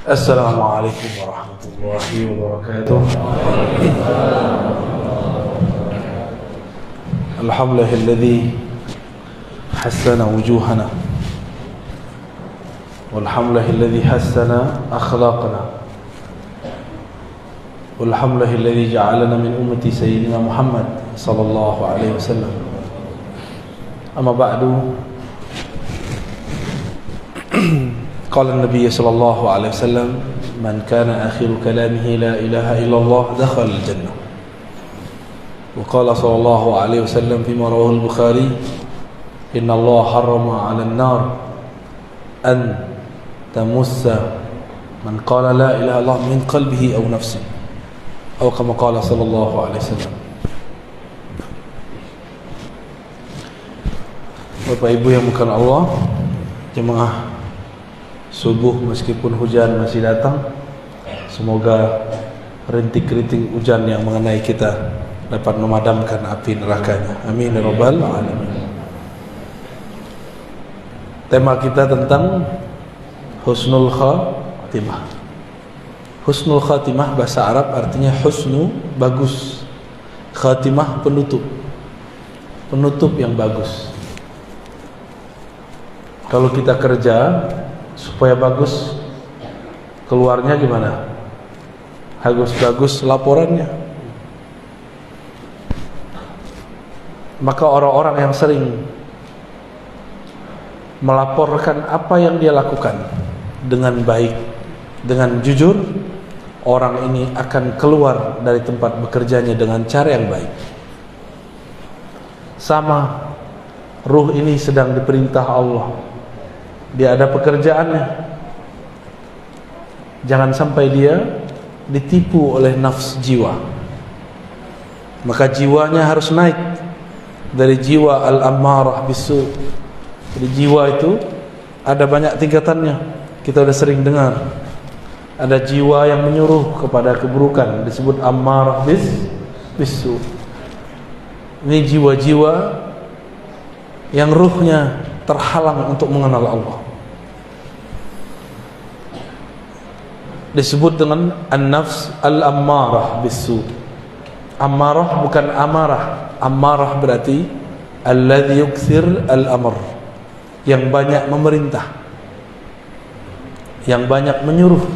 Assalamualaikum warahmatullahi wabarakatuh. Alhamdulillahilladzi hassana wujuhana walhamdulillahilladzi hassana akhlaqana walhamdulillahilladzi ja'alana min ummati sayyidina Muhammad sallallahu alaihi wasallam. Amma ba'du. قال النبي صلى الله عليه وسلم من كان آخر كلامه لا إله إلا الله دخل الجنة. وقال صلى الله عليه وسلم فيما رواه البخاري إن الله حرم على النار أن تمس من قال لا إله إلا الله من قلبه أو نفسه أو كما قال صلى الله عليه وسلم. Bapak Ibu yang bukan Allah, jemaah subuh meskipun hujan masih datang, semoga rintik-rintik hujan yang mengenai kita dapat memadamkan api nerakanya. Amin ya rabbal alamin. Tema kita tentang husnul khatimah. Husnul khatimah bahasa Arab artinya husnu, bagus. Khatimah, penutup. Penutup yang bagus. Kalau kita kerja supaya bagus, keluarnya gimana? Bagus laporannya. Maka orang-orang yang sering melaporkan apa yang dia lakukan dengan baik, dengan jujur, orang ini akan keluar dari tempat bekerjanya dengan cara yang baik. Sama, ruh ini sedang diperintah Allah, dia ada pekerjaannya. Jangan sampai dia ditipu oleh nafs jiwa. Maka jiwanya harus naik dari jiwa al-ammarah bisu. Jadi jiwa itu ada banyak tingkatannya. Kita sudah sering dengar. Ada jiwa yang menyuruh kepada keburukan, disebut ammarah bisu. Ini jiwa-jiwa yang ruhnya terhalang untuk mengenal Allah, disebut dengan an-nafs al-ammarah bisu. Ammarah bukan amarah. Ammarah berarti alladhi yukthir al-amr, yang banyak memerintah, yang banyak menyuruh.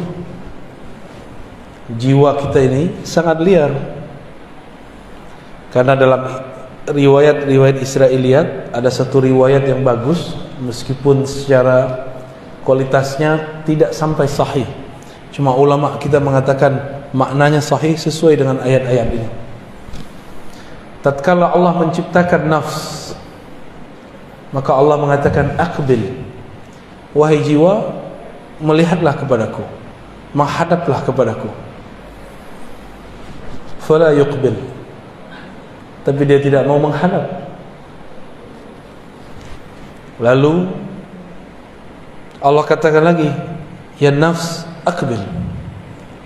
Jiwa kita ini sangat liar. Karena dalam riwayat Israiliyat ada satu riwayat yang bagus, meskipun secara kualitasnya tidak sampai sahih. Cuma ulama kita mengatakan maknanya sahih sesuai dengan ayat-ayat ini. Tatkala Allah menciptakan nafs, maka Allah mengatakan aqbil, wahai jiwa, melihatlah kepadaku, menghadaplah kepadaku. Fala yuqbil, tapi dia tidak mau menghadap. Lalu Allah katakan lagi, ya nafs aqbil,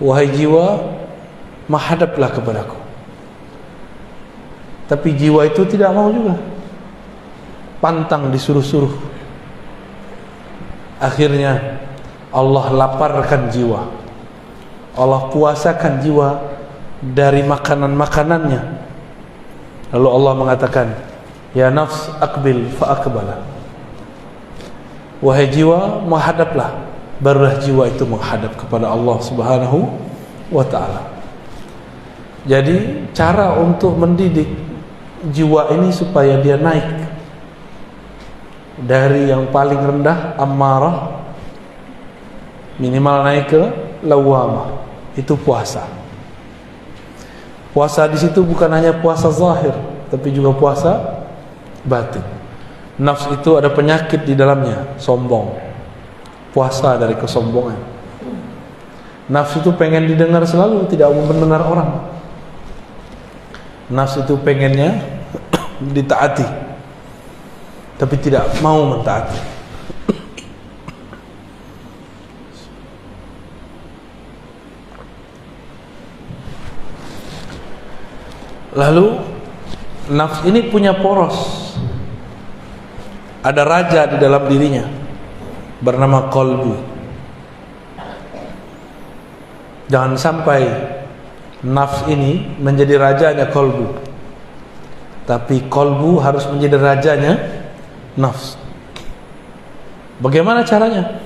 wahai jiwa, menghadaplah kepadaku. Tapi jiwa itu tidak mau juga, pantang disuruh-suruh. Akhirnya Allah laparkan jiwa, Allah puasakan jiwa dari makanan-makanannya. Lalu Allah mengatakan, ya nafs aqbil fa aqbala, wahai jiwa, menghadaplah. Barulah jiwa itu menghadap kepada Allah Subhanahu wa ta'ala. Jadi cara untuk mendidik jiwa ini supaya dia naik dari yang paling rendah ammarah, minimal naik ke lawamah, itu puasa. Puasa di situ bukan hanya puasa zahir, tapi juga puasa batin. Nafs itu ada penyakit di dalamnya, sombong. Puasa dari kesombongan. Nafs itu pengen didengar selalu, tidak mau mendengar orang. Nafs itu pengennya ditaati, tapi tidak mau mentaati. Lalu nafs ini punya poros. Ada raja di dalam dirinya bernama qalbu. Jangan sampai nafs ini menjadi rajanya kolbu, tapi kolbu harus menjadi rajanya nafs. Bagaimana caranya?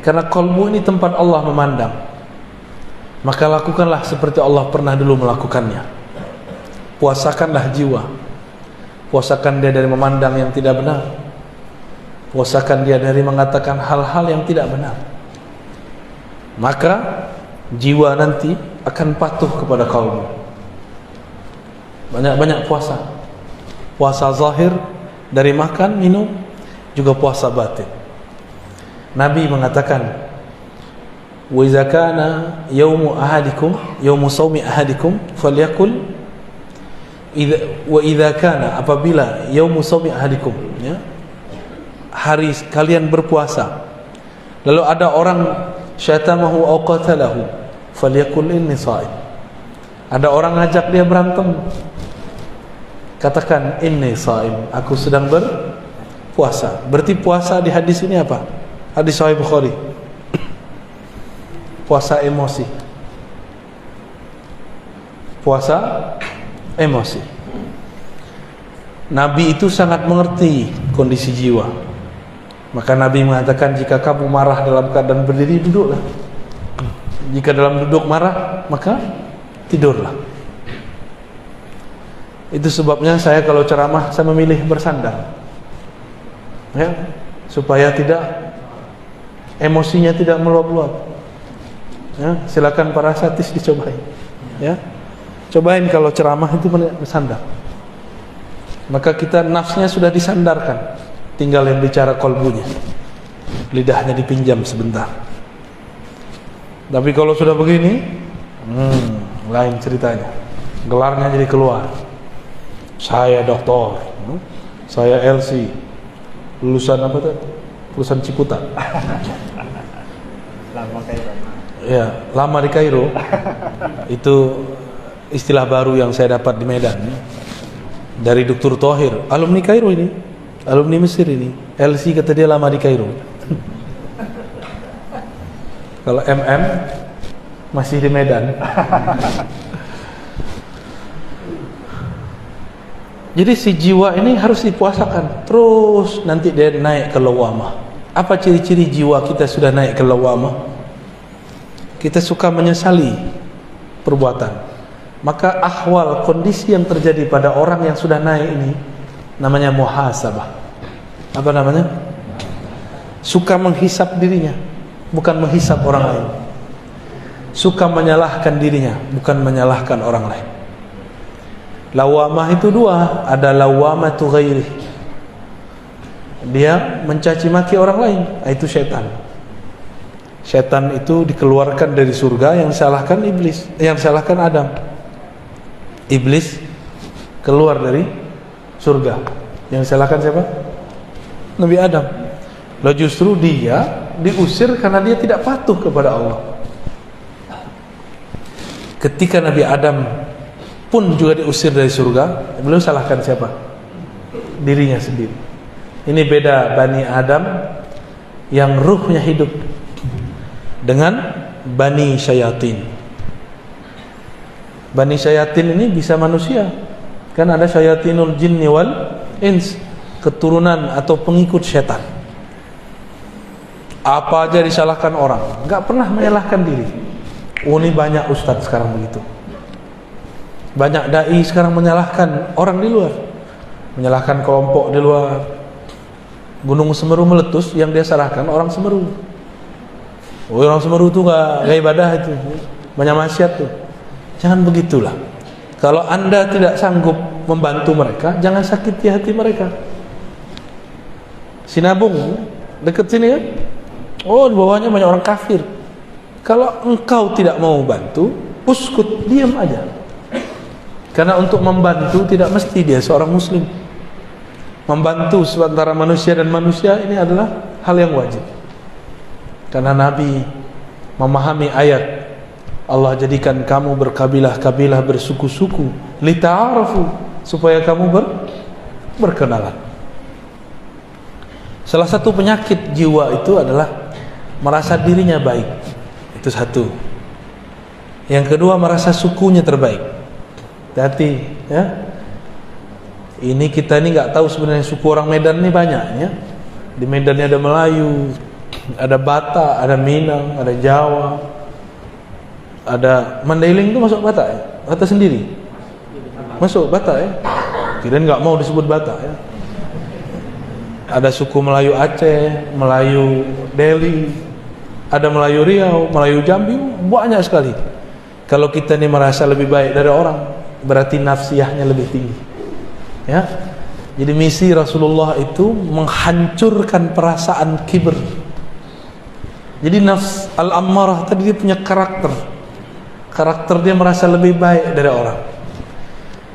Karena kolbu ini tempat Allah memandang, maka lakukanlah seperti Allah pernah dulu melakukannya. Puasakanlah jiwa, puasakan dia dari memandang yang tidak benar, puasakan dia dari mengatakan hal-hal yang tidak benar. Maka jiwa nanti akan patuh kepada kolbu. Banyak-banyak puasa, puasa zahir dari makan, minum, juga puasa batin. Nabi mengatakan, wa idza kana yaumu ahadikum, yaumu shaumi ahadikum falyakul, wa idza kana, apabila yaumu shaumi ahadikum, ya, hari kalian berpuasa, lalu ada orang syatamahu aw qatalahu falyakul inni shaim. Ada orang ngajak dia berantem, katakan inni shaim, aku sedang berpuasa. Berarti puasa di hadis ini apa? Hadis Sahih Bukhari. Puasa emosi. Puasa emosi. Nabi itu sangat mengerti kondisi jiwa. Maka Nabi mengatakan, jika kamu marah dalam keadaan berdiri, duduklah. Jika dalam duduk marah, maka tidurlah. Itu sebabnya saya kalau ceramah, saya memilih bersandar, ya, supaya tidak, emosinya tidak meluap-luap. Ya, silakan para satis dicobain. Ya, cobain kalau ceramah itu bersandar. Maka kita nafsnya sudah disandarkan, tinggal yang bicara kolbunya, lidahnya dipinjam sebentar. Tapi kalau sudah begini, lain ceritanya. Gelarnya jadi keluar. Saya doktor, saya LC, lulusan apa tuh? Lulusan Ciputat. Lama Kairo. Ya, lama di Kairo. Itu istilah baru yang saya dapat di Medan. Dari Dr. Thohir, alumni Kairo ini, alumni Mesir ini. LC kata dia lama di Kairo. Kalau MM masih di Medan. Jadi si jiwa ini harus dipuasakan terus, nanti dia naik ke lawamah. Apa ciri-ciri jiwa kita sudah naik ke lawamah? Kita suka menyesali perbuatan. Maka ahwal, kondisi yang terjadi pada orang yang sudah naik ini namanya muhasabah. Apa namanya? Suka menghisap dirinya, bukan menghisap orang lain. Suka menyalahkan dirinya, bukan menyalahkan orang lain. Lawamah itu dua, ada lawamatu ghairi, dia mencaci maki orang lain, itu setan. Setan itu dikeluarkan dari surga, yang salahkan iblis, yang salahkan Adam. Iblis keluar dari surga, yang salahkan siapa? Nabi Adam. Lalu justru dia diusir karena dia tidak patuh kepada Allah. Ketika Nabi Adam pun juga diusir dari surga, beliau salahkan siapa? Dirinya sendiri. Ini beda Bani Adam yang ruhnya hidup dengan Bani Syayatin. Bani Syayatin ini bisa manusia, kan ada Syayatinul Jinni wal Ins, keturunan atau pengikut setan. Apa aja disalahkan orang, nggak pernah menyalahkan diri. Oh, ini banyak ustadz sekarang begitu. Banyak dai sekarang menyalahkan orang di luar, menyalahkan kelompok di luar. Gunung Semeru meletus, yang dia salahkan orang Semeru. Oh, orang Semeru itu nggak ibadah, itu banyak maksiat tuh. Jangan begitulah. Kalau anda tidak sanggup membantu mereka, jangan sakiti hati mereka. Sinabung dekat sini kan? Oh, di bawahnya banyak orang kafir. Kalau engkau tidak mau bantu, uskut, diam aja. Karena untuk membantu tidak mesti dia seorang muslim. Membantu seantara manusia dan manusia ini adalah hal yang wajib. Karena Nabi memahami ayat, Allah jadikan kamu berkabilah-kabilah, bersuku-suku, lita'arafu, supaya kamu berkenalan. Salah satu penyakit jiwa itu adalah merasa dirinya baik. Itu satu. Yang kedua, merasa sukunya terbaik. Hati-hati ya. Ini kita ini nggak tahu sebenarnya suku orang Medan ini banyak ya. Di Medan ada Melayu, ada Batak, ada Minang, ada Jawa, ada Mandailing. Itu masuk Batak ya? Batak sendiri masuk Batak ya? Kirain nggak mau disebut Batak ya. Ada suku Melayu Aceh, Melayu Delhi, ada Melayu Riau, Melayu Jambi, banyak sekali. Kalau kita ini merasa lebih baik dari orang, berarti nafsiyahnya lebih tinggi ya. Jadi misi Rasulullah itu menghancurkan perasaan kibir. Jadi nafs al-ammarah tadi dia punya karakter dia merasa lebih baik dari orang.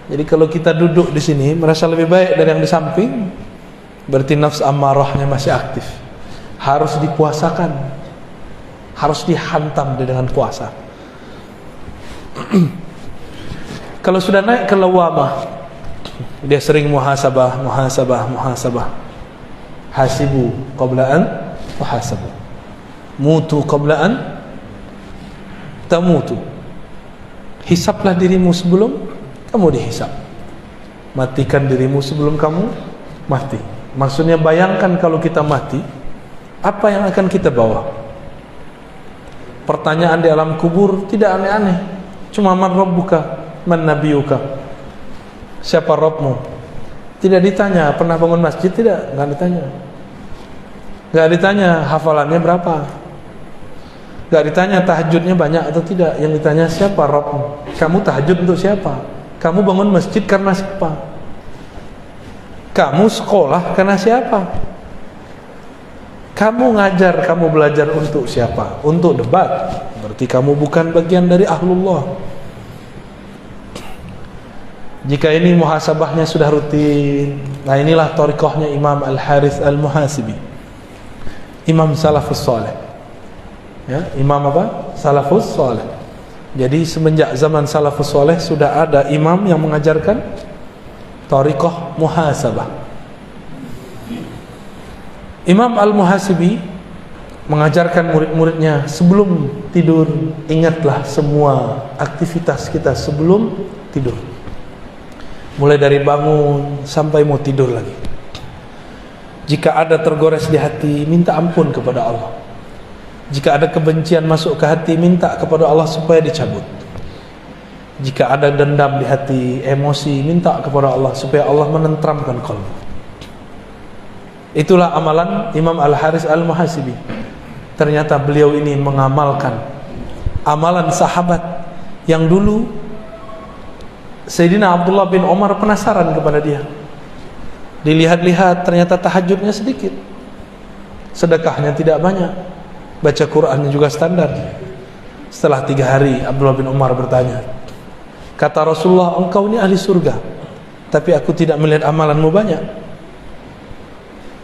Jadi kalau kita duduk di sini merasa lebih baik dari yang di samping, berarti nafs ammarahnya masih aktif. Harus dipuasakan, harus dihantam dengan puasa. Kalau sudah naik ke lawamah, dia sering muhasabah. Hasibu qabla an tuhasabu, mutu qabla an tamutu. Hisablah dirimu sebelum kamu dihisab. Matikan dirimu sebelum kamu mati. Maksudnya bayangkan kalau kita mati, apa yang akan kita bawa? Pertanyaan di alam kubur tidak aneh-aneh. Cuma man rabbuka, man nabiyuka, siapa Rabbmu? Tidak ditanya pernah bangun masjid, enggak ditanya. Enggak ditanya hafalannya berapa. Enggak ditanya tahajudnya banyak atau tidak. Yang ditanya siapa Rabbmu? Kamu tahajud untuk siapa? Kamu bangun masjid karena siapa? Kamu sekolah karena siapa? Kamu ngajar, kamu belajar untuk siapa? Untuk debat. Berarti kamu bukan bagian dari ahlullah. Jika ini muhasabahnya sudah rutin, nah inilah thariqahnya Imam Al-Harith Al-Muhasibi, Imam Salafus Saleh ya, Imam apa? Salafus Saleh. Jadi semenjak zaman Salafus Saleh sudah ada imam yang mengajarkan thariqah muhasabah. Imam Al-Muhasibi mengajarkan murid-muridnya, sebelum tidur ingatlah semua aktivitas kita sebelum tidur, mulai dari bangun sampai mau tidur lagi. Jika ada tergores di hati, minta ampun kepada Allah. Jika ada kebencian masuk ke hati, minta kepada Allah supaya dicabut. Jika ada dendam di hati, emosi, minta kepada Allah supaya Allah menentramkan qalbu. Itulah amalan Imam Al-Harith Al-Muhasibi. Ternyata beliau ini mengamalkan amalan sahabat yang dulu Sayyidina Abdullah bin Umar penasaran kepada dia. Dilihat-lihat ternyata tahajudnya sedikit, sedekahnya tidak banyak, baca Qur'annya juga standar. Setelah 3 hari Abdullah bin Umar bertanya, kata Rasulullah, engkau ini ahli surga, tapi aku tidak melihat amalanmu banyak.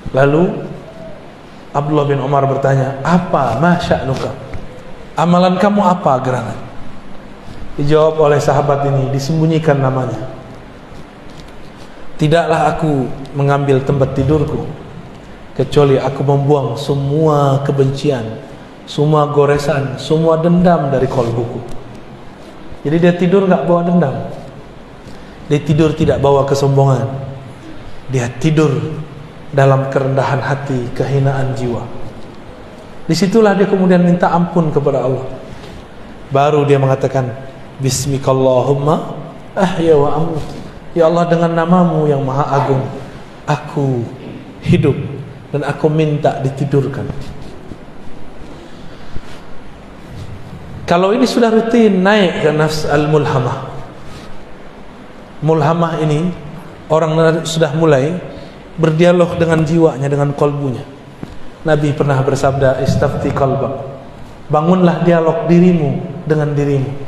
Lalu Abdullah bin Umar bertanya, apa masya'nuka? Amalan kamu apa gerangan? Dijawab oleh sahabat ini, disembunyikan namanya. Tidaklah aku mengambil tempat tidurku kecuali aku membuang semua kebencian, semua goresan, semua dendam dari qalbuku. Jadi dia tidur enggak bawa dendam. Dia tidur tidak bawa kesombongan. Dia tidur dalam kerendahan hati, kehinaan jiwa. Disitulah dia kemudian minta ampun kepada Allah. Baru dia mengatakan, Bismikallahumma ahya wa amut. Ya Allah, dengan namamu yang maha agung, aku hidup dan aku minta ditidurkan. Kalau ini sudah rutin, naik ke nafs al-mulhamah. Mulhamah ini, orang sudah mulai berdialog dengan jiwanya, dengan kalbunya. Nabi pernah bersabda, istafti qalbak, bangunlah dialog dirimu dengan dirimu.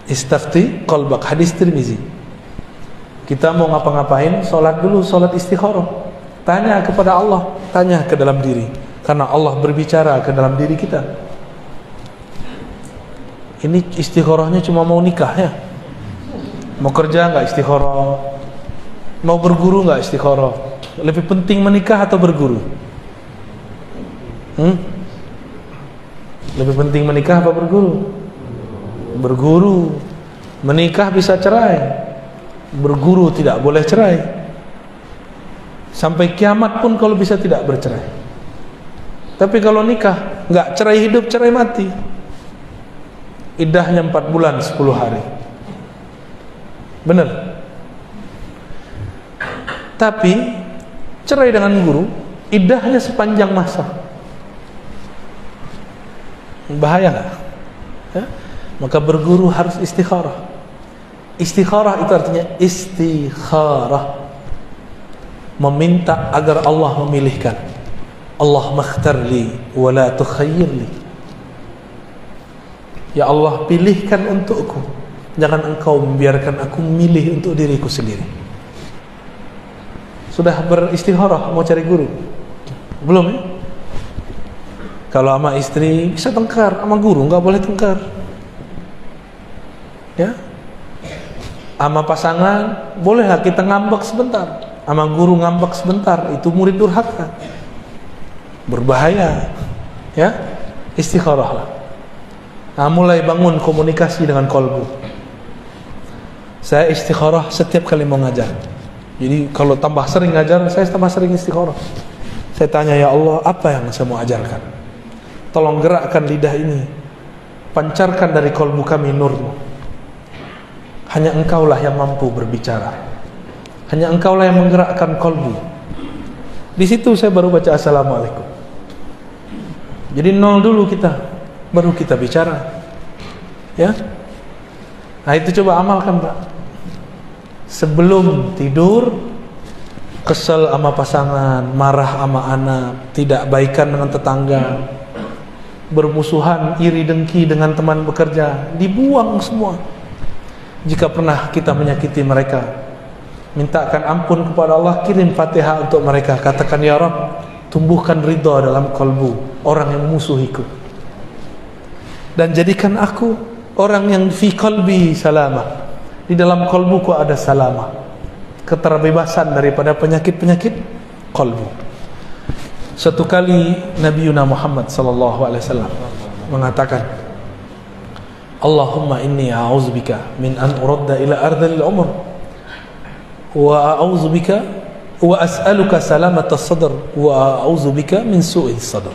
Istafti qalbak, hadis Tirmizi. Kita mau ngapa-ngapain, solat dulu, solat istikharah. Tanya kepada Allah, tanya ke dalam diri, karena Allah berbicara ke dalam diri kita. Ini istikharahnya cuma mau nikah ya, mau kerja nggak istikharah, mau berguru nggak istikharah. Lebih penting menikah atau berguru? Lebih penting menikah apa berguru? berguru. Menikah bisa cerai, berguru tidak boleh cerai. Sampai kiamat pun kalau bisa tidak bercerai. Tapi kalau nikah, enggak, cerai hidup, cerai mati. Iddahnya 4 bulan 10 hari. Benar. Tapi cerai dengan guru, iddahnya sepanjang masa. Bahaya enggak? Ya? Maka berguru harus istikharah. Istikharah itu artinya istikharah, meminta agar Allah memilihkan. Allah makhtarli wa la tukhayyirli. Ya Allah, pilihkan untukku, jangan engkau membiarkan aku memilih untuk diriku sendiri. Sudah beristikharah mau cari guru? Belum ya? Kalau sama istri bisa tengkar, sama guru enggak boleh tengkar. Ya, sama pasangan bolehlah kita ngambek sebentar, sama guru ngambek sebentar, itu murid durhaka, berbahaya. Ya, istikharahlah. Nah, mulai bangun komunikasi dengan kolbu. Saya istikharah setiap kali mau ngajar. Jadi kalau tambah sering ngajar, saya tambah sering istikharah. Saya tanya, ya Allah, apa yang saya mau ajarkan? Tolong gerakkan lidah ini, pancarkan dari kolbu kami nurmu. Hanya engkaulah yang mampu berbicara, hanya engkaulah yang menggerakkan kolbu. Di situ saya baru baca assalamualaikum. Jadi nol dulu kita, baru kita bicara. Ya, nah itu coba amalkan Pak. Sebelum tidur, kesel sama pasangan, marah sama anak, tidak baikan dengan tetangga, bermusuhan, iri dengki dengan teman bekerja, dibuang semua. Jika pernah kita menyakiti mereka, mintakan ampun kepada Allah, kirim Fatihah untuk mereka, katakan, ya Rabb, tumbuhkan ridha dalam kalbu orang yang memusuhiku, dan jadikan aku orang yang fi qalbi salamah, di dalam kalbuku ada salamah, keterbebasan daripada penyakit-penyakit kalbu. Satu kali Nabi Muhammad sallallahu alaihi wasallam mengatakan, Allahumma inni a'udzubika min an uradda ila ardhil umr wa a'udzubika wa as'aluka salamata sadr wa a'udzubika min su'is sadr.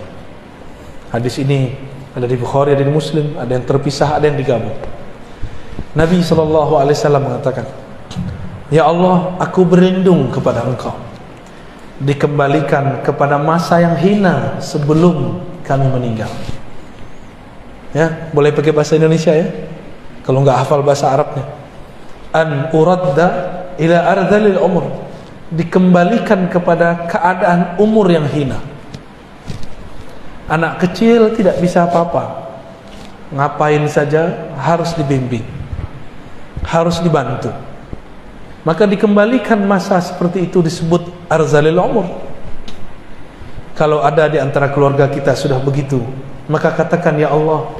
Hadis ini ada di Bukhari, ada di Muslim, ada yang terpisah, ada yang digabung. Nabi SAW mengatakan, ya Allah, aku berlindung kepada engkau dikembalikan kepada masa yang hina sebelum kami meninggal. Ya, boleh pakai bahasa Indonesia ya, kalau nggak hafal bahasa Arabnya. An uradda ila ardhalil umur, dikembalikan kepada keadaan umur yang hina. Anak kecil tidak bisa apa-apa, ngapain saja harus dibimbing, harus dibantu. Maka dikembalikan masa seperti itu disebut arzalil umur. Kalau ada di antara keluarga kita sudah begitu, maka katakan, ya Allah,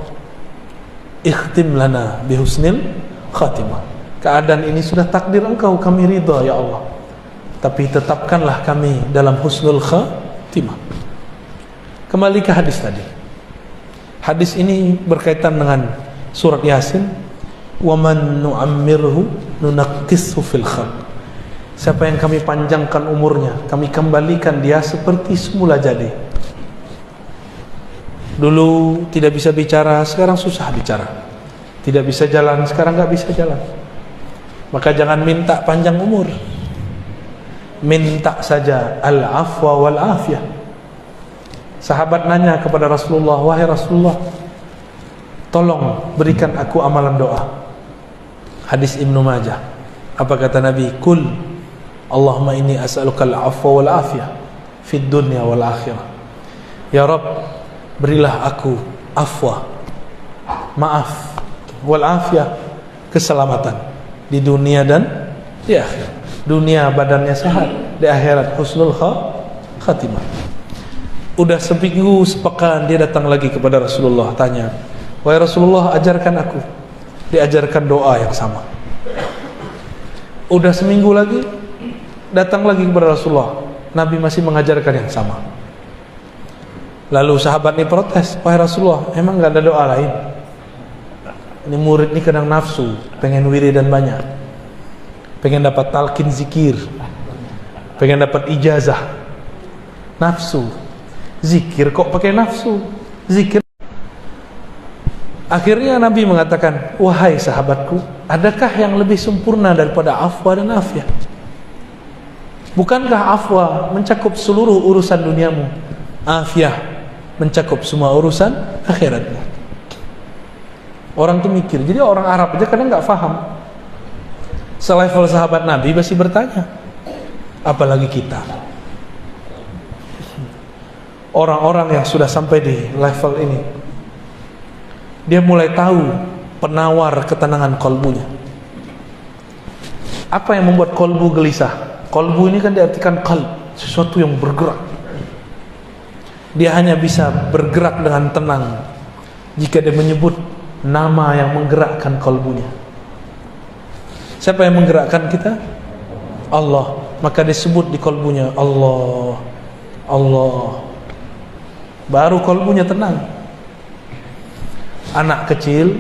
ikhtim lana bihusnil khatimah. Keadaan ini sudah takdir engkau, kami ridha ya Allah, tapi tetapkanlah kami dalam husnul khatimah. Kembali ke hadis tadi. Hadis ini berkaitan dengan surat Yasin, wa man nu'ammirhu nunaqqishu fil khalq. Siapa yang kami panjangkan umurnya, kami kembalikan dia seperti semula jadi. Dulu tidak bisa bicara, sekarang susah bicara. Tidak bisa jalan, sekarang nggak bisa jalan. Maka jangan minta panjang umur, minta saja al-afwa wal afiyah. Sahabat nanya kepada Rasulullah, wahai Rasulullah, tolong berikan aku amalan doa. Hadis Ibnu Majah. Apa kata Nabi? Kul Allahumma inni as'aluka al-afwa wal afiyah fid dunya wal akhirah. Ya Rabb, berilah aku afwa, maaf, wal afiyah, keselamatan di dunia dan di akhirat. Dunia badannya sehat, di akhirat husnul khatimah. Udah seminggu sepekan dia datang lagi kepada Rasulullah, tanya, wahai Rasulullah, ajarkan aku. Diajarkan doa yang sama. Udah seminggu lagi datang lagi kepada Rasulullah, Nabi masih mengajarkan yang sama. Lalu sahabat ini protes, wahai Rasulullah, emang gak ada doa lain? Ini murid ini kadang nafsu, pengen wiridan banyak, pengen dapat talqin zikir, pengen dapat ijazah. Nafsu. Zikir kok pakai nafsu? Zikir. Akhirnya Nabi mengatakan, wahai sahabatku, adakah yang lebih sempurna daripada afwa dan afiyah? Bukankah afwa mencakup seluruh urusan duniamu, afiyah mencakup semua urusan akhiratmu? Orang tuh mikir. Jadi orang Arab aja kadang nggak paham. Selevel sahabat Nabi masih bertanya, apalagi kita. Orang-orang yang sudah sampai di level ini, dia mulai tahu penawar ketenangan kolbunya. Apa yang membuat kolbu gelisah? Kolbu ini kan diartikan qalb, sesuatu yang bergerak. Dia hanya bisa bergerak dengan tenang jika dia menyebut nama yang menggerakkan kolbunya. Siapa yang menggerakkan kita? Allah. Maka disebut di kolbunya Allah, Allah. Baru kolbunya tenang. Anak kecil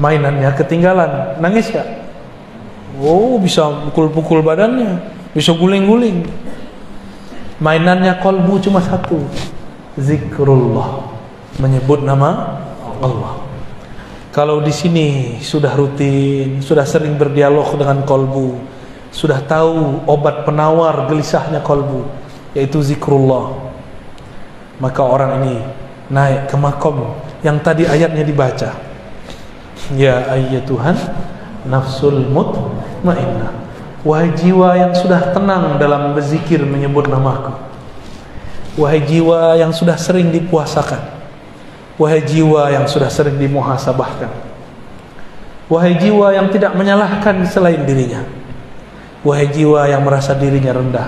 mainannya ketinggalan, nangis gak? Oh, bisa pukul-pukul badannya, bisa guling-guling. Mainannya kolbu cuma satu, zikrullah, menyebut nama Allah. Kalau di sini sudah rutin, sudah sering berdialog dengan kolbu, sudah tahu obat penawar gelisahnya kolbu, yaitu zikrullah, maka orang ini naik ke makom yang tadi ayatnya dibaca. Ya ayyatuhan nafsul mutmainnah, wahai jiwa yang sudah tenang dalam berzikir menyebut namaku, wahai jiwa yang sudah sering dipuasakan, wahai jiwa yang sudah sering dimuhasabahkan, wahai jiwa yang tidak menyalahkan selain dirinya, wahai jiwa yang merasa dirinya rendah,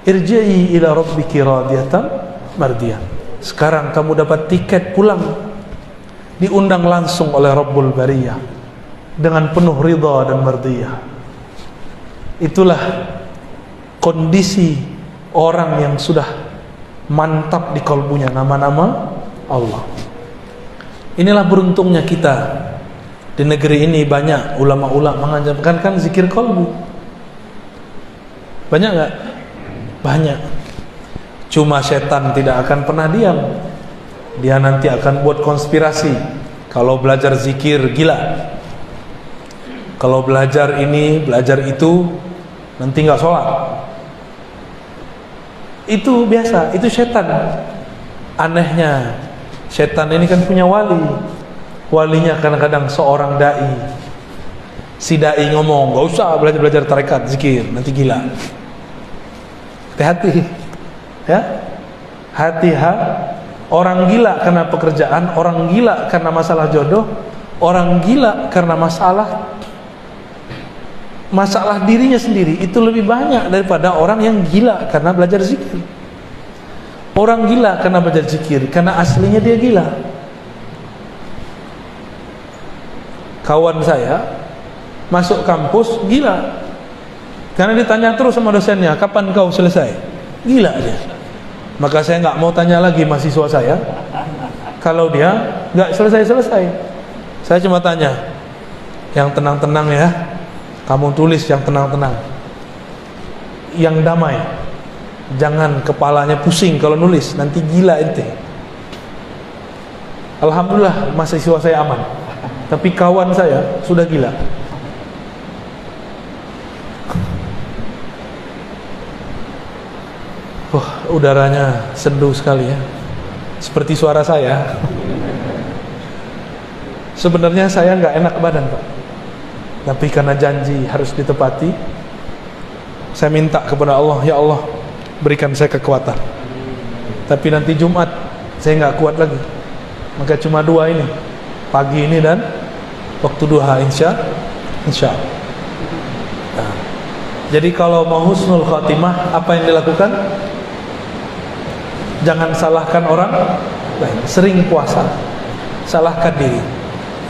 irji'i ila rabbiki radiyatan mardiyah. Sekarang kamu dapat tiket pulang, diundang langsung oleh Rabbul Bariyah dengan penuh ridha dan mardiyah. Itulah kondisi orang yang sudah mantap di kolbunya nama-nama Allah. Inilah beruntungnya kita. Di negeri ini banyak ulama-ulama mengajarkan kan zikir kolbu. Banyak gak? Banyak. Cuma setan tidak akan pernah diam. Dia nanti akan buat konspirasi. Kalau belajar zikir gila, kalau belajar ini, belajar itu, nanti gak sholat. Itu biasa, itu setan. Anehnya, setan ini kan punya wali. Walinya kadang-kadang seorang dai. Si dai ngomong, gak usah belajar-belajar tarekat, zikir, nanti gila. Hati-hati ya, hati-hati. Orang gila karena pekerjaan, orang gila karena masalah jodoh, orang gila karena masalah dirinya sendiri, itu lebih banyak daripada orang yang gila karena belajar zikir. Orang gila karena belajar zikir karena aslinya dia gila. Kawan saya masuk kampus gila karena ditanya terus sama dosennya, kapan kau selesai? Gila dia. Maka saya nggak mau tanya lagi mahasiswa saya kalau dia nggak selesai-selesai. Saya cuma tanya, yang tenang-tenang ya, kamu tulis yang tenang-tenang, yang damai, jangan kepalanya pusing kalau nulis, nanti gila ente. Alhamdulillah mahasiswa saya aman, tapi kawan saya sudah gila. Udaranya sendu sekali ya, seperti suara saya. Sebenarnya saya nggak enak badan Pak, tapi karena janji harus ditepati, saya minta kepada Allah, ya Allah berikan saya kekuatan. Tapi nanti Jumat saya nggak kuat lagi, maka cuma 2 ini, pagi ini dan waktu duha, insya Allah. Nah, jadi kalau mau husnul khatimah, apa yang dilakukan? Jangan salahkan orang lain, sering puasa, salahkan diri.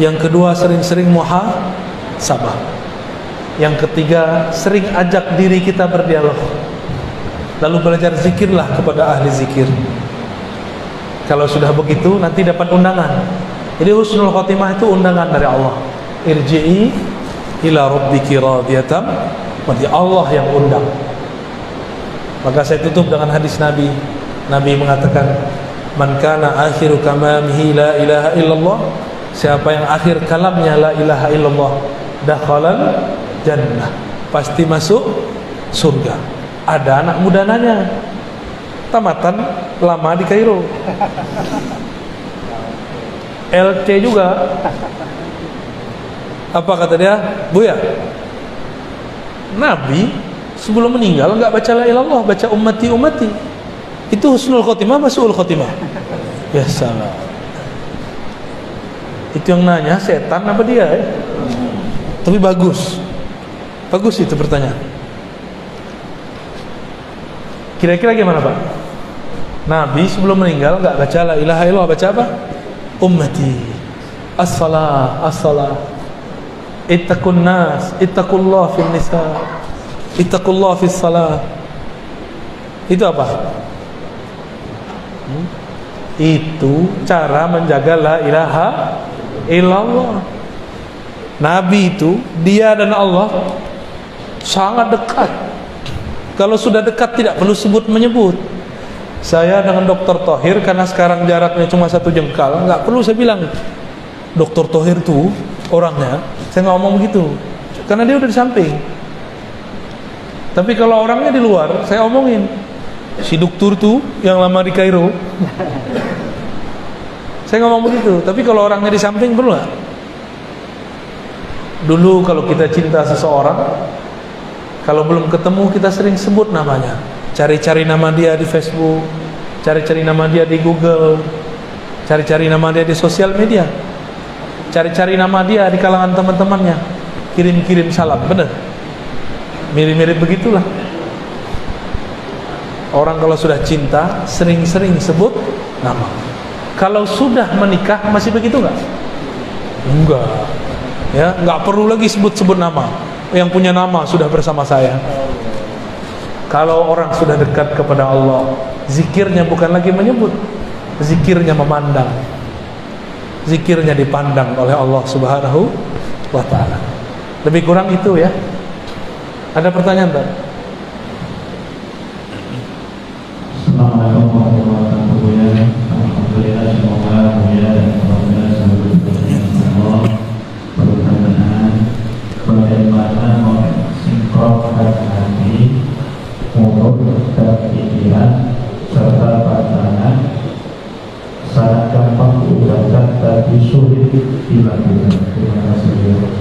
Yang kedua, sering-sering muhasabah. Yang ketiga, sering ajak diri kita berdialog. Lalu belajar zikirlah kepada ahli zikir. Kalau sudah begitu, nanti dapat undangan. Jadi husnul khotimah itu undangan dari Allah. Irji'i ila rabbiki radiyatan mardi, Allah yang undang. Maka saya tutup dengan hadis Nabi. Nabi mengatakan, man kana akhiru kamamihi la ilaha illallah, siapa yang akhir kalamnya la ilaha illallah, dakhalal jannah, pasti masuk surga. Ada anak muda nanya, tamatan lama di Kairo, LC juga. Apa kata dia? Buya, Nabi sebelum meninggal enggak baca la ilaha illallah, baca ummati ummati. Itu husnul khotimah, su'ul khotimah? Ya salah. Itu yang nanya setan apa dia ya? Tapi bagus. Bagus itu pertanyaan. Kira-kira gimana Pak? Nabi sebelum meninggal enggak baca la ilaha illallah, baca apa? Ummati, as-salah, as-salah, ittaqun nas, ittaqullah fin nisa, ittaqullah fis salah. Itu apa? Itu cara menjaga la ilaha illallah. Nabi itu, dia dan Allah sangat dekat. Kalau sudah dekat tidak perlu sebut menyebut. Saya dengan Dr. Thohir, karena sekarang jaraknya cuma 1 jengkal, nggak perlu saya bilang Dr. Thohir tuh orangnya, saya nggak ngomong begitu, karena dia udah di samping. Tapi kalau orangnya di luar, saya omongin, si dokter tuh yang lama di Kairo, saya ngomong begitu. Tapi kalau orangnya di samping, perlu nggak? Dulu kalau kita cinta seseorang, kalau belum ketemu kita sering sebut namanya, cari-cari nama dia di Facebook, cari-cari nama dia di Google, cari-cari nama dia di sosial media, cari-cari nama dia di kalangan teman-temannya, kirim-kirim salam. Benar? Mirip-mirip begitulah. Orang kalau sudah cinta sering-sering sebut nama. Kalau sudah menikah masih begitu nggak? Enggak. Ya, nggak perlu lagi sebut-sebut nama. Yang punya nama sudah bersama saya. Kalau orang sudah dekat kepada Allah, zikirnya bukan lagi menyebut, zikirnya memandang, zikirnya dipandang oleh Allah Subhanahu wa ta'ala. Lebih kurang itu ya. Ada pertanyaan tak? Assalamualaikum warahmatullahi wabarakatuh. Alhamdulillah, semoga mulia dan alhamdulillah semoga Allah berkenan bagaimana mensinkronkan hati, mulut dan pikiran serta pandangan. Sangat gampang diucapkan tapi sulit dilakukan. Terima kasih.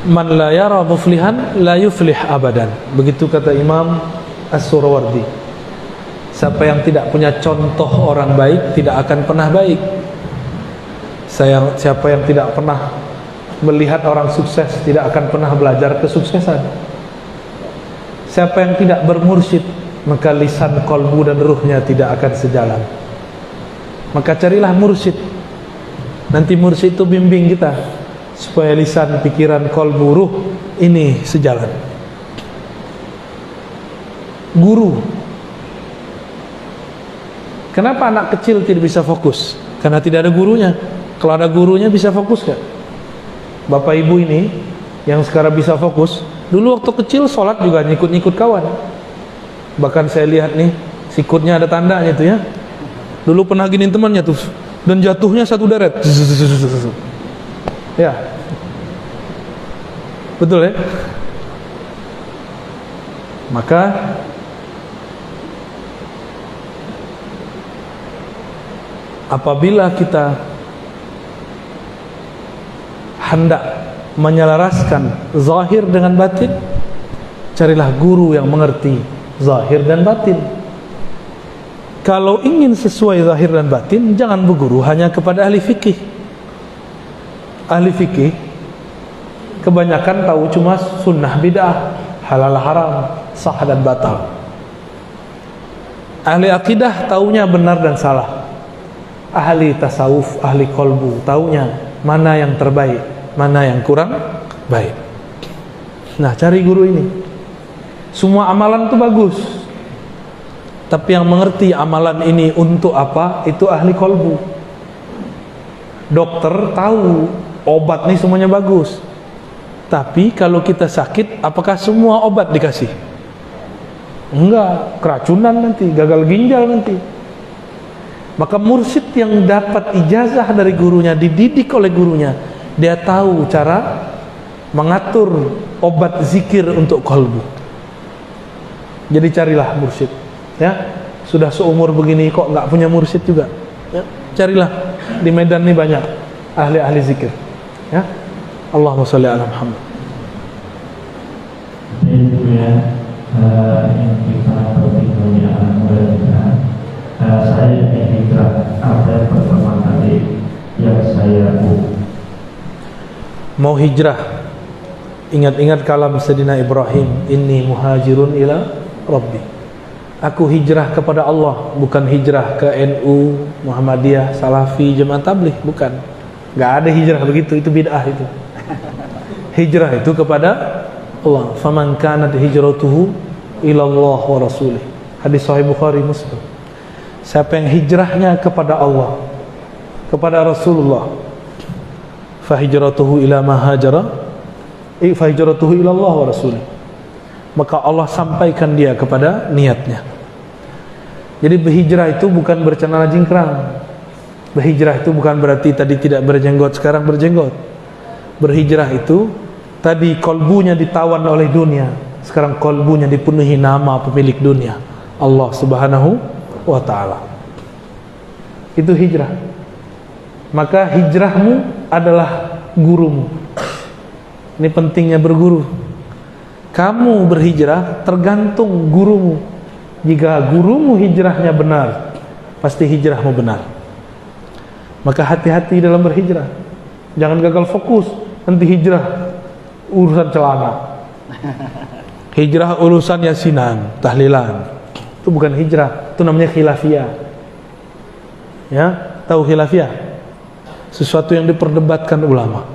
Man la yara muflihan la yuflih abadan. Begitu kata Imam As-Surawardi. Siapa yang tidak punya contoh orang baik tidak akan pernah baik. Siapa yang tidak pernah melihat orang sukses tidak akan pernah belajar kesuksesan. Siapa yang tidak bermursyid, maka lisan, kolbu dan ruhnya tidak akan sejalan. Maka carilah mursyid. Nanti mursyid itu bimbing kita supaya lisan, pikiran, kolbu, ruh ini sejalan. Guru. Kenapa anak kecil tidak bisa fokus? Karena tidak ada gurunya. Kalau ada gurunya bisa fokus gak? Bapak ibu ini yang sekarang bisa fokus, dulu waktu kecil sholat juga nyikut-nyikut kawan. Bahkan saya lihat nih, sikutnya ada tandanya tuh ya. Dulu pernah giniin temannya tuh, dan jatuhnya satu deret. Ya, betul ya. Maka apabila kita hendak menyelaraskan zahir dengan batin, carilah guru yang mengerti zahir dan batin. Kalau ingin sesuai zahir dan batin, jangan berguru hanya kepada ahli fikih. Ahli fikih kebanyakan tahu cuma sunnah bid'ah, halal haram, sah dan batal. Ahli akidah taunya benar dan salah. Ahli tasawuf, ahli kolbu taunya mana yang terbaik, mana yang kurang baik. Nah, cari guru ini. Semua amalan itu bagus, tapi yang mengerti amalan ini untuk apa, itu ahli kolbu. Dokter tahu obat nih semuanya bagus, tapi kalau kita sakit, apakah semua obat dikasih? Enggak, keracunan nanti, gagal ginjal nanti. Maka mursyid yang dapat ijazah dari gurunya, dididik oleh gurunya, dia tahu cara mengatur obat zikir untuk kalbu. Jadi carilah mursyid, ya. Sudah seumur begini kok nggak punya mursyid juga, ya. Carilah, di Medan ini banyak ahli-ahli zikir, ya. Allahumma sholli ala Muhammad. Ini juga yang kita berbicara mudah-mudahan saya hijrah. Apa pertama kali yang saya mau hijrah, ingat-ingat kalam Sayyidina Ibrahim, inni muhajirun ila Rabbi. Aku hijrah kepada Allah, bukan hijrah ke NU, Muhammadiyah, Salafi, Jemaah Tabligh, bukan. Gak ada hijrah begitu, itu bid'ah itu. Hijrah itu kepada Allah. Faman kanat hijratuhu ilallah wa rasulih. Hadis Sahih Bukhari Muslim. Siapa yang hijrahnya kepada Allah, kepada Rasulullah, fa hijratuhu ila ma hajara, fa hijratuhu ilallah wa rasulih. Maka Allah sampaikan dia kepada niatnya. Jadi berhijrah itu bukan bercelana jingkrang. Berhijrah itu bukan berarti tadi tidak berjenggot, sekarang berjenggot. Berhijrah itu tadi kolbunya ditawan oleh dunia, sekarang kolbunya dipenuhi nama pemilik dunia, Allah Subhanahu wa ta'ala. Itu hijrah. Maka hijrahmu adalah gurumu. Ini pentingnya berguru. Kamu berhijrah tergantung gurumu. Jika gurumu hijrahnya benar, pasti hijrahmu benar. Maka hati-hati dalam berhijrah. Jangan gagal fokus, nanti hijrah urusan celana, hijrah urusan yasinan, tahlilan. Itu bukan hijrah, itu namanya khilafiyah. Ya, tahu khilafiyah? Sesuatu yang diperdebatkan ulama.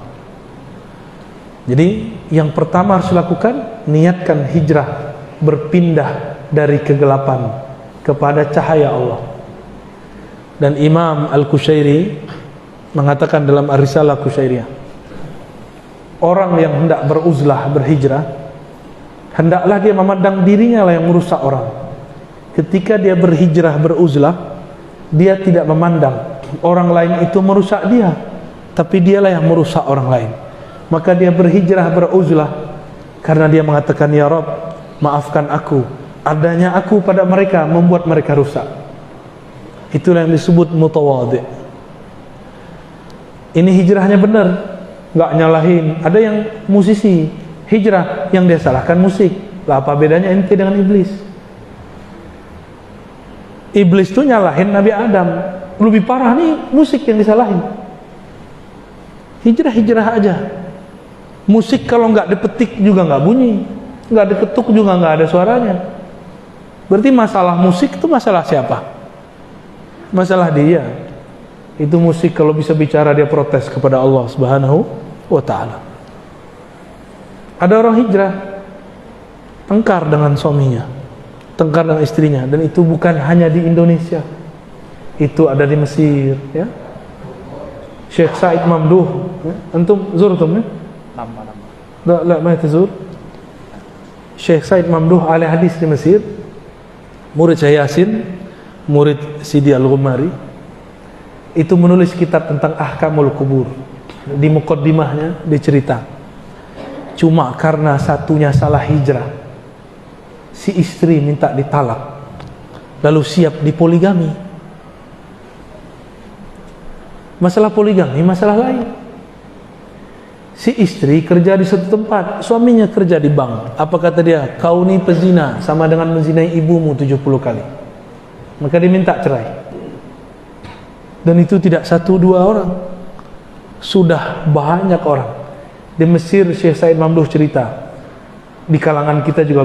Jadi yang pertama harus dilakukan, niatkan hijrah, berpindah dari kegelapan kepada cahaya Allah. Dan Imam Al-Qushairi mengatakan dalam Ar-Risalah Qushairiyah, orang yang hendak beruzlah, berhijrah, hendaklah dia memandang dirinya lah yang merusak orang. Ketika dia berhijrah, beruzlah, dia tidak memandang orang lain itu merusak dia, tapi dialah yang merusak orang lain. Maka dia berhijrah, beruzlah karena dia mengatakan, ya Rabb, maafkan aku, adanya aku pada mereka membuat mereka rusak. Itulah yang disebut mutawadhi. Ini hijrahnya benar, nggak nyalahin. Ada yang musisi hijrah, yang dia salahkan musik. Lah apa bedanya ente dengan iblis? Iblis tuh nyalahin Nabi Adam, lebih parah nih musik yang disalahin. Hijrah aja. Musik kalau nggak dipetik juga nggak bunyi, nggak diketuk juga nggak ada suaranya. Berarti masalah musik itu masalah siapa? Masalah dia. Itu musik kalau bisa bicara, dia protes kepada Allah Subhanahu wa ta'ala. Ada orang hijrah, tengkar dengan suaminya, tengkar dengan istrinya, dan itu bukan hanya di Indonesia, itu ada di Mesir, ya. Syekh Said Mamduh, ya. Antum zurtum, ya? La ma tazur. Syekh Said Mamduh ahli hadis di Mesir, murid Syekh Yasin, murid Sidi Al-Ghumari, itu menulis kitab tentang ahkamul kubur. Di muqaddimahnya dicerita, cuma karena satunya salah hijrah, si istri minta ditalak, lalu siap dipoligami. Masalah poligami masalah lain. Si istri kerja di satu tempat, suaminya kerja di bank. Apa kata dia? Kau ni pezina, sama dengan menzinai ibumu 70 kali. Maka diminta cerai. Dan itu tidak satu dua orang, sudah banyak orang. Di Mesir Syekh Said Mamduh cerita, di kalangan kita juga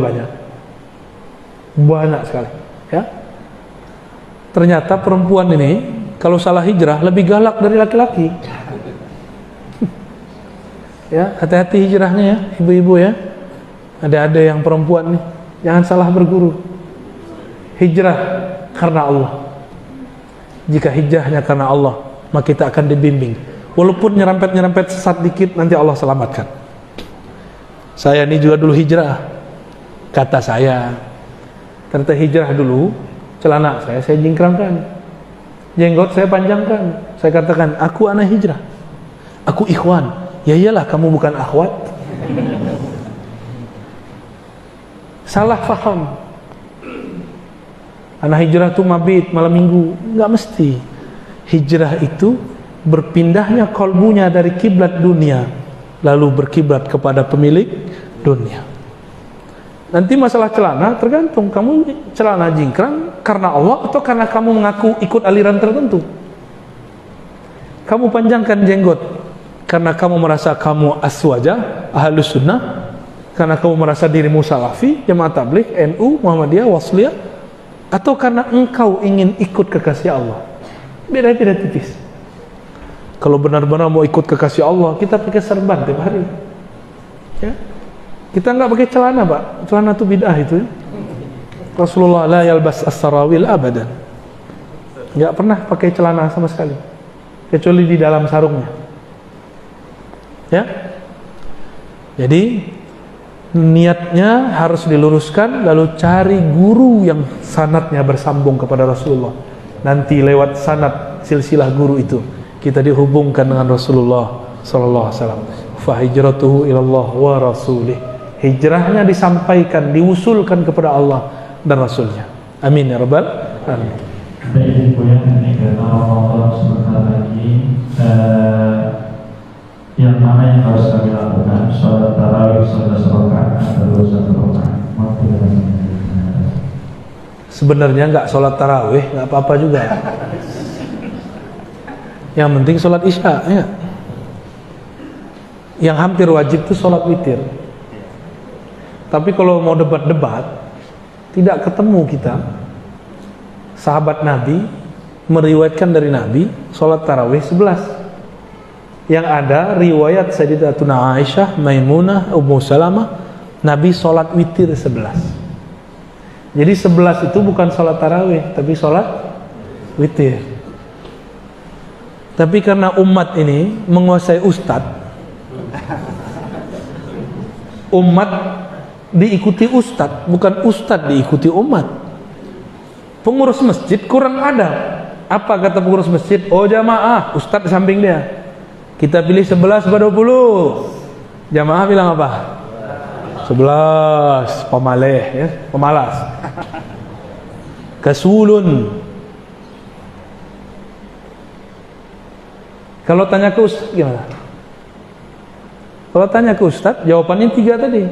banyak sekali, ya. Ternyata perempuan ini kalau salah hijrah lebih galak dari laki-laki. Ya, hati-hati hijrahnya ya, ibu-ibu ya. Ada yang perempuan nih, jangan salah berguru. Hijrah karena Allah. Jika hijrahnya karena Allah, maka kita akan dibimbing Walaupun nyerempet-nyerempet sesat dikit, nanti Allah selamatkan. Saya ini juga dulu hijrah. Kata saya, ternyata hijrah dulu, celana saya jingkrangkan, jenggot saya panjangkan. Saya katakan, aku anak hijrah, aku ikhwan. Ya iyalah, kamu bukan akhwat. Salah faham. Anak hijrah itu mabit malam minggu. Enggak mesti. Hijrah itu berpindahnya kolbunya dari kiblat dunia lalu berkiblat kepada pemilik dunia. Nanti masalah celana tergantung kamu celana jingkrang karena Allah atau karena kamu mengaku ikut aliran tertentu. Kamu panjangkan jenggot karena kamu merasa kamu aswaja, ahlus sunnah, karena kamu merasa dirimu salafi, jamaah tabligh, NU, Muhammadiyah, Wasliyah, atau karena engkau ingin ikut kekasih Allah. Beda-beda tipis. Kalau benar-benar mau ikut kekasih Allah, kita pakai serban tiap hari. Ya. Kita nggak pakai celana, Pak. Celana itu bid'ah itu. Ya. Rasulullah la yalbas as-sarawil abadan. Nggak pernah pakai celana sama sekali, kecuali di dalam sarungnya. Ya. Jadi niatnya harus diluruskan, lalu cari guru yang sanadnya bersambung kepada Rasulullah. Nanti lewat sanad silsilah guru itu kita dihubungkan dengan Rasulullah sallallahu alaihi wasallam. Fa hijratuhu ilallah wa rasulih. Hijrahnya disampaikan, diusulkan kepada Allah dan Rasulnya. Amin ya rabbal alamin. Baik Ibu yang ini karena Ramadan sebentar lagi, yang mana yang harus kami lakukan? Sholat tarawih 11 rakaat atau 1 rakaat? Sebenarnya nggak sholat tarawih, nggak apa-apa juga. Yang penting sholat isya, ya. Yang hampir wajib itu sholat witir. Tapi kalau mau debat-debat, tidak ketemu kita. Sahabat Nabi meriwayatkan dari Nabi sholat tarawih 11. Yang ada riwayat Sayyidatuna Aisyah, Maimunah, Ummu Salamah, Nabi sholat witir 11. Jadi 11 itu bukan sholat tarawih, tapi sholat witir. Tapi karena umat ini menguasai ustadz, umat diikuti ustadz, bukan ustadz diikuti umat. Pengurus masjid kurang ada. Apa kata pengurus masjid? Oh jamaah, ustadz di samping dia. Kita pilih 11 pada 20. Jamaah bilang apa? 11, pemaleh, ya, pemalas. Kasulun. Kalau tanya ke ustaz gimana? Kalau tanya ke ustaz, jawabannya 3 tadi.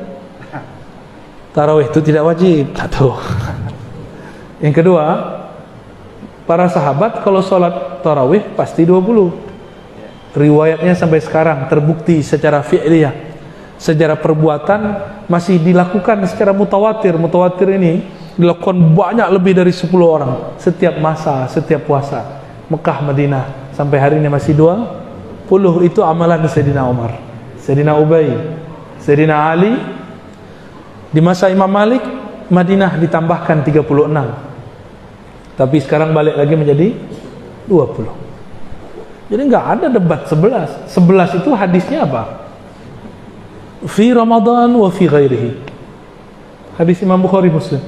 Tarawih itu tidak wajib. 1. Yang kedua, para sahabat kalau sholat tarawih pasti 20. Riwayatnya sampai sekarang terbukti secara fi'liyah, secara perbuatan masih dilakukan secara mutawatir. Mutawatir ini dilakukan banyak lebih dari 10 orang setiap masa, setiap puasa. Mekah, Madinah, sampai hari ini masih 20. Itu amalan Sayyidina Umar, Sayyidina Ubay, Sayyidina Ali. Di masa Imam Malik, Madinah ditambahkan 36. Tapi sekarang balik lagi menjadi 20. Jadi nggak ada debat 11. 11 itu hadisnya apa? Fi Ramadan wa fi ghairihi. Hadis Imam Bukhari Muslim.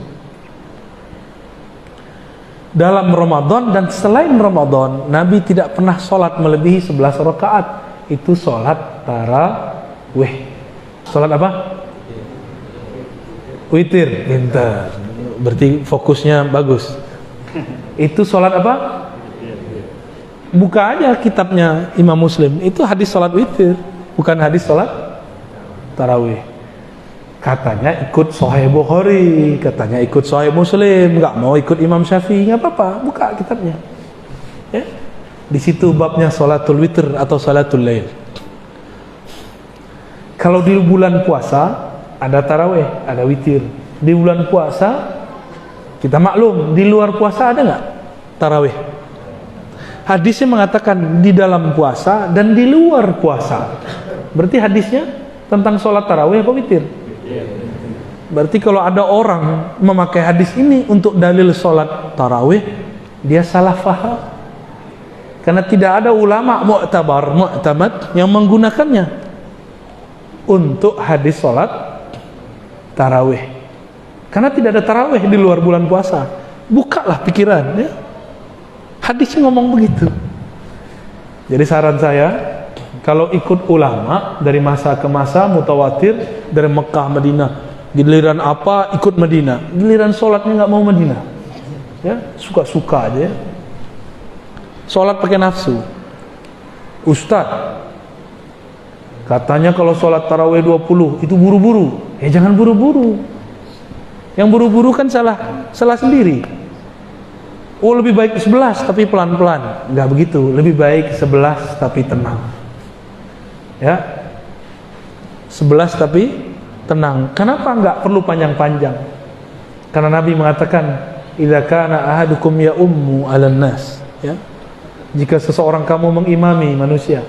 Dalam Ramadan dan selain Ramadan, Nabi tidak pernah sholat melebihi 11 rakaat. Itu sholat tarawih. Sholat apa? Witir. Pintar. Berarti fokusnya bagus. Itu sholat apa? Buka aja kitabnya Imam Muslim. Itu hadis sholat witir, bukan hadis sholat tarawih. Katanya ikut Sahih Bukhari, katanya ikut Sahih Muslim, nggak mau ikut Imam Syafi'i, nggak apa-apa, buka kitabnya. Ya. Di situ babnya sholatul witr atau sholatul lail. Kalau di bulan puasa ada tarawih, ada witir. Di bulan puasa kita maklum, di luar puasa ada nggak tarawih? Hadisnya mengatakan di dalam puasa dan di luar puasa. Berarti hadisnya tentang sholat tarawih apa witir? Berarti kalau ada orang memakai hadis ini untuk dalil sholat tarawih, dia salah faham. Karena tidak ada ulama mu'tamad yang menggunakannya untuk hadis sholat tarawih. Karena tidak ada tarawih di luar bulan puasa. Bukalah pikiran, ya. Hadisnya ngomong begitu. Jadi saran saya, kalau ikut ulama dari masa ke masa mutawatir dari Mekah Madinah, giliran apa ikut Madinah, giliran sholatnya nggak mau Madinah, ya suka-suka aja. Ya. Sholat pakai nafsu. Ustadz katanya kalau sholat tarawih 20 itu buru-buru. Jangan buru-buru. Yang buru-buru kan salah sendiri. Lebih baik 11 tapi pelan-pelan. Enggak begitu. Lebih baik 11 tapi tenang. Ya. 11 tapi tenang. Kenapa enggak perlu panjang-panjang? Karena Nabi mengatakan, "Idza kana ahadukum ya ummu 'alan nas." Ya. Jika seseorang kamu mengimami manusia,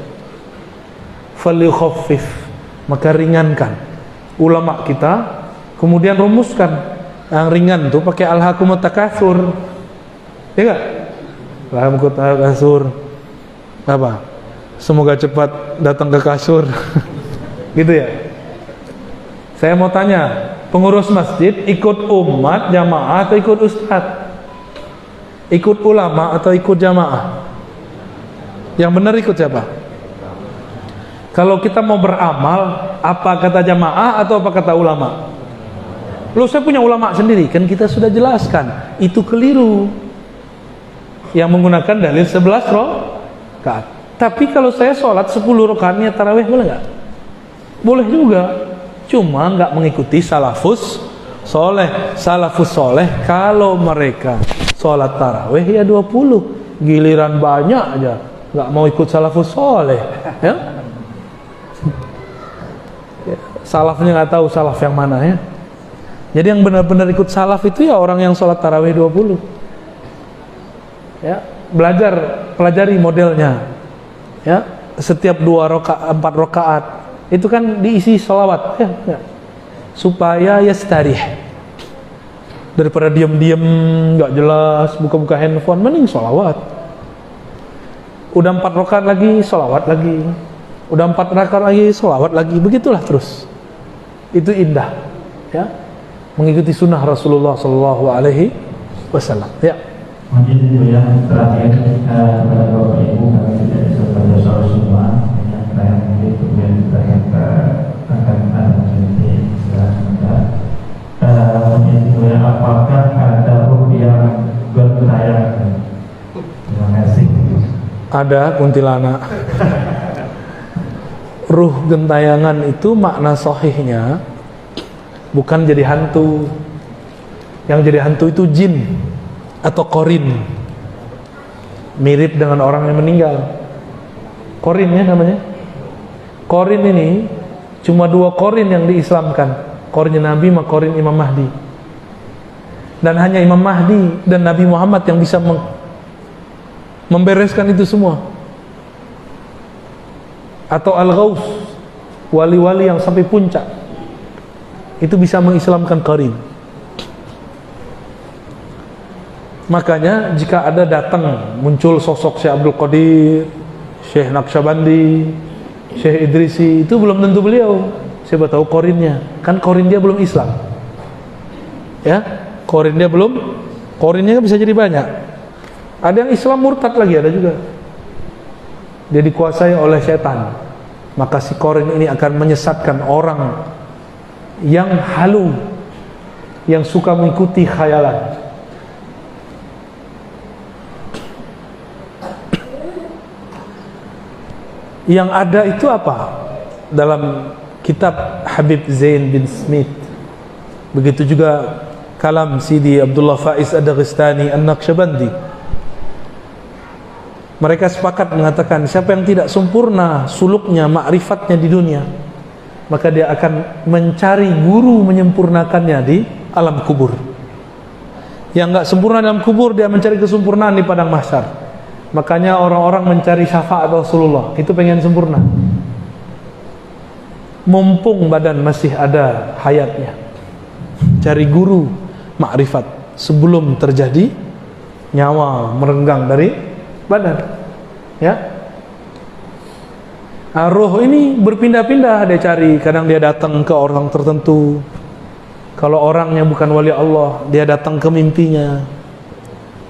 falyukhaffif, maka ringankan. Ulama kita kemudian rumuskan yang ringan tuh pakai alhaakumut takatsur. Ya enggak? Alhaakumut takatsur. Apa? Semoga cepat datang ke kasur. Gitu ya. Saya mau tanya, pengurus masjid ikut umat jamaah atau ikut ustaz? Ikut ulama atau ikut jamaah? Yang benar ikut siapa? Kalau kita mau beramal, apa kata jamaah atau apa kata ulama? Loh, saya punya ulama sendiri, kan kita sudah jelaskan, itu keliru. Yang menggunakan dalil 11 rakaat. Tapi kalau saya sholat 10 rakaatnya tarawih boleh nggak? Boleh juga, cuma nggak mengikuti salafus soleh. Salafus soleh kalau mereka sholat tarawih ya 20, giliran banyak aja nggak mau ikut salafus soleh, ya. Salafnya nggak tahu salaf yang mana, ya. Jadi yang benar-benar ikut salaf itu ya orang yang sholat tarawih 20, ya. Pelajari modelnya, ya. Setiap 4 rakaat itu kan diisi sholawat, ya. Supaya yastarih, daripada diam-diam nggak jelas buka-buka handphone, mending sholawat. Udah 4 rakaat lagi, sholawat lagi. Udah 4 rakaat lagi, sholawat lagi. Begitulah terus. Itu indah, ya. Mengikuti sunnah Rasulullah Sallallahu Alaihi Wasallam. Ya. Mungkin itu yang terakhir kepada Bapak Ibu, kami tidak bisa pada soal semua. Yang terakhir mungkin kemudian kita akan ada menjadi selanjutnya. Mungkin itu yang apakah ada rupiah bertayang? Terima kasih. Ada kuntilanak. Ruh gentayangan itu makna sahihnya bukan jadi hantu. Yang jadi hantu itu jin atau korin, mirip dengan orang yang meninggal. Korin, ya namanya. Korin ini cuma 2 korin yang diislamkan, korinnya Nabi sama korin Imam Mahdi. Dan hanya Imam Mahdi dan Nabi Muhammad yang bisa membereskan itu semua. Atau Al-Ghaus, wali-wali yang sampai puncak, itu bisa mengislamkan qarin. Makanya jika ada datang muncul sosok Syekh Abdul Qadir, Syekh Naqsyabandi, Syekh Idrisi, itu belum tentu beliau. Siapa tahu qarinnya, kan qarin dia belum Islam, ya. Qarinnya kan bisa jadi banyak. Ada yang Islam murtad lagi, ada juga. Dia dikuasai oleh setan. Maka si qarin ini akan menyesatkan orang yang halu, yang suka mengikuti khayalan. Yang ada itu apa? Dalam kitab Habib Zain bin Smith, begitu juga kalam Sidi Abdullah Faiz Ad-Daghestani An-Naqsyabandi, mereka sepakat mengatakan siapa yang tidak sempurna suluknya, ma'rifatnya di dunia, maka dia akan mencari guru menyempurnakannya di alam kubur. Yang enggak sempurna dalam kubur, dia mencari kesempurnaan di padang mahsyar. Makanya orang-orang mencari syafaat Rasulullah, itu pengen sempurna. Mumpung badan masih ada hayatnya, cari guru ma'rifat sebelum terjadi nyawa merenggang dari badan. Ya. Roh ini berpindah-pindah, dia cari, kadang dia datang ke orang tertentu. Kalau orangnya bukan wali Allah, dia datang ke mimpinya.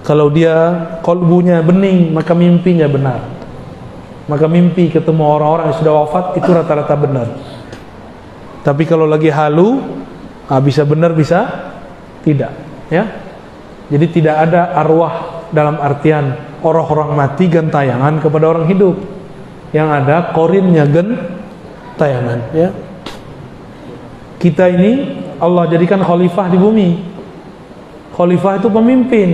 Kalau dia qalbunya bening, maka mimpinya benar. Maka mimpi ketemu orang-orang yang sudah wafat itu rata-rata benar. Tapi kalau lagi halu, bisa benar bisa tidak, ya. Jadi tidak ada arwah dalam artian orang-orang mati gentayangan kepada orang hidup. Yang ada korinnya gentayangan, ya. Kita ini Allah jadikan khalifah di bumi. Khalifah itu pemimpin,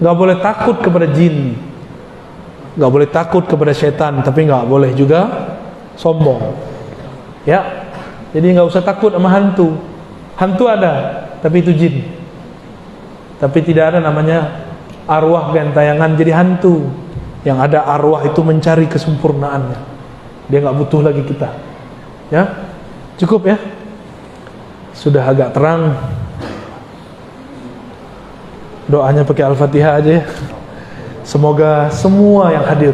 nggak boleh takut kepada jin, nggak boleh takut kepada setan, tapi nggak boleh juga sombong, ya. Jadi nggak usah takut sama hantu. Hantu ada, tapi itu jin. Tapi tidak ada namanya arwah gentayangan jadi hantu. Yang ada arwah itu mencari kesempurnaannya. Dia nggak butuh lagi kita, ya. Cukup ya. Sudah agak terang. Doanya pakai Al-Fatihah aja ya. Semoga semua yang hadir,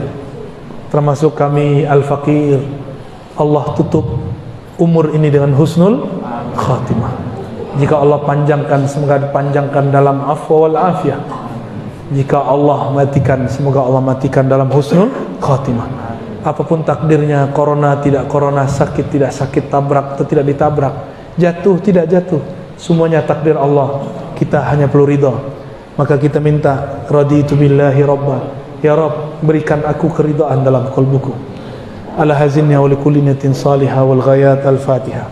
termasuk kami Al-Faqir, Allah tutup umur ini dengan husnul khatimah. Jika Allah panjangkan, semoga dipanjangkan dalam afwa wal afiyah. Jika Allah matikan, semoga Allah matikan dalam husnul khatimah. Apapun takdirnya, corona tidak corona, sakit tidak sakit, tabrak atau tidak ditabrak, jatuh tidak jatuh, semuanya takdir Allah. Kita hanya perlu ridha. Maka kita minta, raditu billahi rabba, ya Rabb, berikan aku keridhaan dalam qalbuku. Ala hazinni wa likulli niyatin salihah wal ghayat. Al-Fatihah.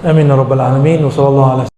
Amin ya rabbal alamin. Wa sallallahu alaihi